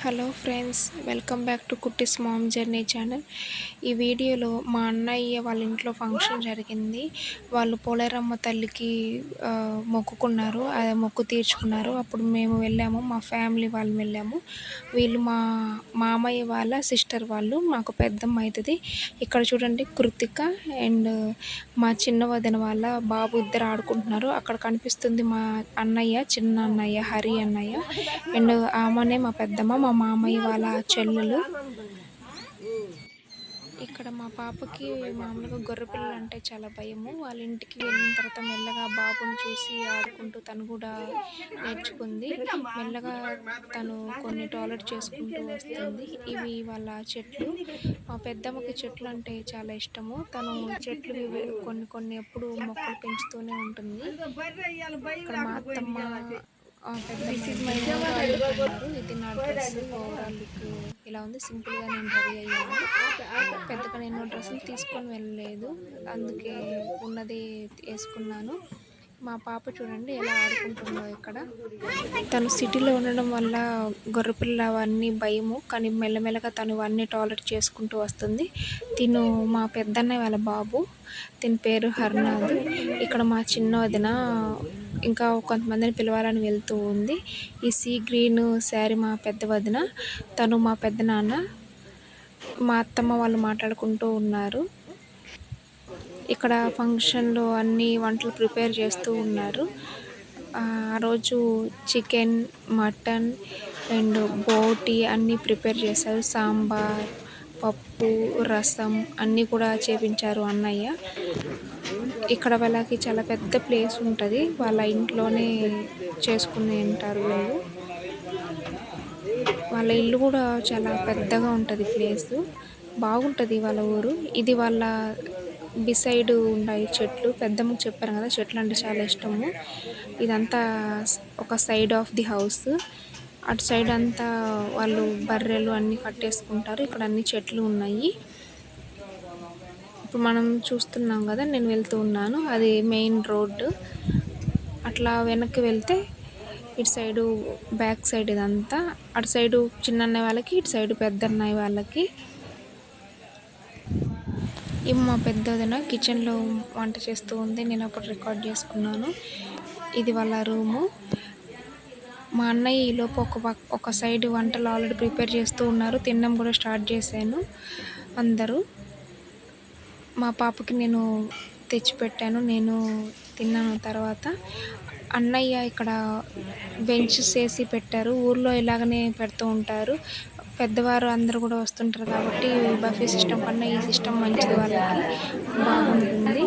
Hello friends, welcome back to Kuttis mom journey channel. ఈ వీడియోలో మా అన్నయ్య వాళ్ళ ఇంట్లో ఫంక్షన్ జరిగింది. వాళ్ళు పోలేరమ్మ తల్లికి మొక్కుకున్నారు, అదే మొక్కు తీర్చుకున్నారు. అప్పుడు మేము వెళ్ళాము, మా ఫ్యామిలీ వాళ్ళు వెళ్ళాము. వీళ్ళు మా మామయ్య వాళ్ళ సిస్టర్ వాళ్ళు, మాకు పెద్దమ్మ అవుతుంది. ఇక్కడ చూడండి, కృతిక అండ్ మా చిన్న వదిన వాళ్ళ బాబు ఇద్దరు ఆడుకుంటున్నారు. అక్కడ కనిపిస్తుంది మా అన్నయ్య, చిన్న అన్నయ్య హరి అన్నయ్య, అండ్ ఆమెనే మా పెద్దమ్మ, మా మామయ్య వాళ్ళ చెల్లెలు. ఇక్కడ మా పాపకి మామూలుగా గొర్రెపిల్లలు అంటే చాలా భయము. వాళ్ళ ఇంటికి వెళ్ళిన తర్వాత మెల్లగా బాబుని చూసి ఆడుకుంటూ తను కూడా నేర్చుకుంది. మెల్లగా తను కొన్ని టాయిలెట్ చేసుకుంటూ వస్తుంది. ఇవి వాళ్ళ చెట్లు. మా పెద్దమ్మకి చెట్లు అంటే చాలా ఇష్టము. తను చెట్లు కొన్ని ఎప్పుడు మొక్కలు పెంచుతూనే ఉంటుంది. ఇక్కడ మా అత్తమ్మ ఇది నా డ్రెస్ ఓవరాల్ లుక్ ఇలా ఉంది. సింపుల్గా నేను రెడీ అయ్యాను. పెద్దగా నేను డ్రెస్సులు తీసుకొని వెళ్ళలేదు, అందుకే ఉన్నది వేసుకున్నాను. మా పాప చూడండి ఎలా ఆడుకుంటుందో. ఇక్కడ తను సిటీలో ఉండడం వల్ల గొర్రెపిల్ల అవన్నీ భయము, కానీ మెల్లమెల్లగా తను అన్నీ టాయిలెట్ చేసుకుంటూ వస్తుంది. తిను మా పెద్దన్నయ్య వాళ్ళ బాబు, దీని పేరు హర్నాథ్. ఇక్కడ మా చిన్న వదిన ఇంకా కొంతమందిని పిలవాలని వెళ్తూ ఉంది. ఈ సీ గ్రీన్ శారీ మా పెద్ద వదిన, తను మా పెద్ద నాన్న. మా అత్తమ్మ వాళ్ళు మాట్లాడుకుంటూ ఉన్నారు. ఇక్కడ ఫంక్షన్లో అన్ని వంటలు ప్రిపేర్ చేస్తూ ఉన్నారు. ఆ రోజు చికెన్, మటన్ అండ్ బోటి అన్నీ ప్రిపేర్ చేశారు. సాంబార్, పప్పు, రసం అన్నీ కూడా చేపించారు అన్నయ్య. ఇక్కడ వాళ్ళకి చాలా పెద్ద ప్లేస్ ఉంటుంది, వాళ్ళ ఇంట్లోనే చేసుకుని ఉంటారు వీళ్ళు. వాళ్ళ ఇల్లు కూడా చాలా పెద్దగా ఉంటుంది, ప్లేసు బాగుంటుంది వాళ్ళ ఊరు. ఇది వాళ్ళ బిసైడ్ ఉన్నాయి చెట్లు. పెద్దమ్మకు చెప్పాను కదా, చెట్లు అంటే చాలా ఇష్టము. ఇదంతా ఒక సైడ్ ఆఫ్ ది హౌస్. అటు సైడ్ అంతా వాళ్ళు బర్రెలు అన్నీ కట్టేసుకుంటారు. ఇక్కడ అన్ని చెట్లు ఉన్నాయి. ఇప్పుడు మనం చూస్తున్నాం కదా, నేను వెళ్తూ ఉన్నాను, అది మెయిన్ రోడ్డు. అట్లా వెనక్కి వెళ్తే ఇటు సైడు బ్యాక్ సైడ్ ఇదంతా. అటు సైడు చిన్న అన్నయ్య వాళ్ళకి, ఇటు సైడు పెద్ద అన్నయ్య వాళ్ళకి. ఇవి మా పెద్ద వదిన కిచెన్లో వంట చేస్తూ ఉంది, నేను అప్పుడు రికార్డ్ చేసుకున్నాను. ఇది వాళ్ళ రూము. మా అన్నయ్య ఈలోపు ఒక సైడ్ వంటలు ఆల్రెడీ ప్రిపేర్ చేస్తూ ఉన్నారు. తినడం కూడా స్టార్ట్ చేశాను అందరూ. మా పాపకి నేను తెచ్చిపెట్టాను, నేను తిన్నాను. తర్వాత అన్నయ్య ఇక్కడ బెంచెస్ వేసి పెట్టారు. ఊర్లో ఇలాగనే పెడుతూ ఉంటారు, పెద్దవారు అందరూ కూడా వస్తుంటారు కాబట్టి బఫే సిస్టమ్ కన్నా ఈ సిస్టమ్ మంచిది, వాళ్ళకి బాగుంటుంది.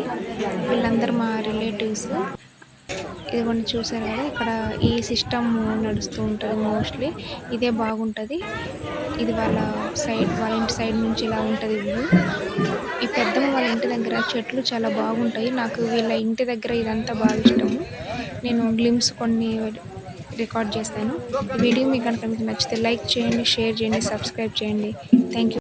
వీళ్ళందరూ మా రిలేటివ్స్. ఇది కొన్ని చూసారు కదా, ఇక్కడ ఈ సిస్టమ్ నడుస్తూ ఉంటుంది మోస్ట్లీ, ఇదే బాగుంటుంది. ఇది వాళ్ళ ఇంటి సైడ్ నుంచి ఇలా ఉంటుంది వ్యూ. ఈ పెద్దమ్మ వాళ్ళ ఇంటి దగ్గర చెట్లు చాలా బాగుంటాయి. నాకు వీళ్ళ ఇంటి దగ్గర ఇదంతా బాగా ఇష్టము. నేను గ్లిమ్స్ కొన్ని రికార్డ్ చేస్తాను. ఈ వీడియో మీకు కనుక నచ్చితే లైక్ చేయండి, షేర్ చేయండి, సబ్స్క్రైబ్ చేయండి. Thank you.